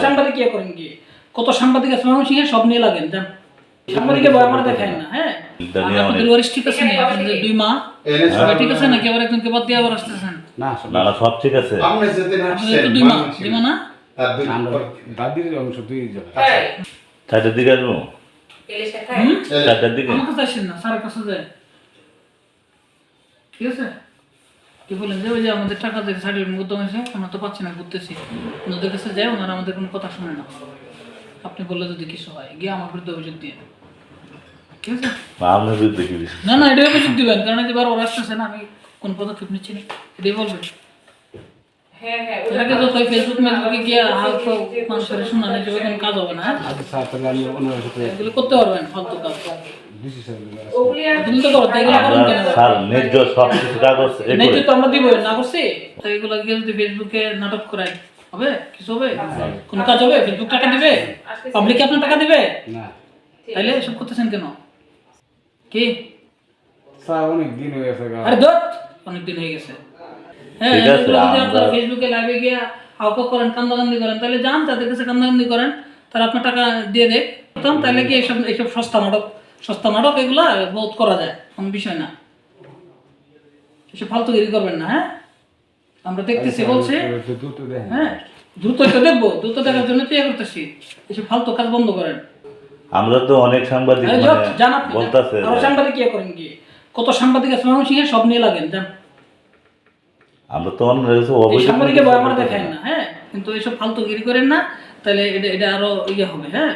সাংবাদিক ইয়ে করেন কি কত সাংবাদিক আছে ময়মনসিংহে সব নিয়ে লাগেন জান সাংবাদিকে ভয় আমরা দেখাই না হ্যাঁ আপনাদের ওয়ারিশ ঠিক আছে না আপনাদের দুই মা ঠিক আছে নাকি আবার একজনকে বাদ দিয়ে আবার আসতেছেন না না সব ঠিক আছে আপনি যেতে না আপনাদের দুই মা না দাদির অংশ দুই জন চারটার দিকে আসবো চারটার দিকে আমার কাছে আসেন না স্যারের কাছে যায় ঠিক আছে কি বলেন যে ওই যে আমাদের টাকা দিয়ে সার্টিফিকেট মুকদ্দমা হয়েছে আমরা তো পাচ্ছি না ঘুরতেছি ওনাদের কাছে যাই ওনারা আমাদের কোনো কথা শুনে না আপনি বললে যদি কিছু হয় গিয়ে আমার বিরুদ্ধে অভিযোগ দিয়ে ঠিক আছে আপনার বিরুদ্ধে কি না না এটা অভিযোগ দিবেন কারণ এবার ওরা আসতেছে না আমি কোন পদক্ষেপ নিচ্ছি না এটাই বলবেন এটাকে তো তাই ফেসবুক মেসবুকে গিয়ে হালকা মানুষের শোনানো যে কোনো কাজ হবে না এগুলো করতে পারবেন ফালতু কাজ আমরা দিব না করছি এগুলো যদি ফেসবুকে নাটক করাই হবে কিছু হবে কোন কাজ হবে ফেসবুক টাকা দিবে পাবলিক আপনার টাকা দিবে তাইলে এসব করতেছেন কেন কি অনেক দিন হয়ে গেছে আরে দত অনেক দিন হয়ে গেছে হ্যাঁ আপনারা ফেসবুকে লাইভে গিয়ে হাউকা করেন কান্দাকান্দি করেন তাহলে যান তাদের কাছে কান্দাকান্দি করেন তারা আপনার টাকা দিয়ে দেয় তাহলে কি এইসব সস্তা নাটক এগুলা বহুত করা যায় কোনো বিষয় না এসব ফালতুগিরি করবেন না হ্যাঁ আমরা দেখতেছি বলছে হ্যাঁ দ্রুতই তো দেখবো দ্রুত দেখার জন্য তো করতেছি এসব ফালতু কাজ বন্ধ করেন আমরা তো অনেক সাংবাদিক বলতাছে সাংবাদিক ইয়ে করেন কি কত সাংবাদিক আছে ময়মনসিংহে সব নিয়ে লাগেন জান আমরা তো সাংবাদিকে ভয় আমরা দেখাই না হ্যাঁ কিন্তু এইসব ফালতুগিরি করেন না তাহলে এটা আরো ইয়ে হবে হ্যাঁ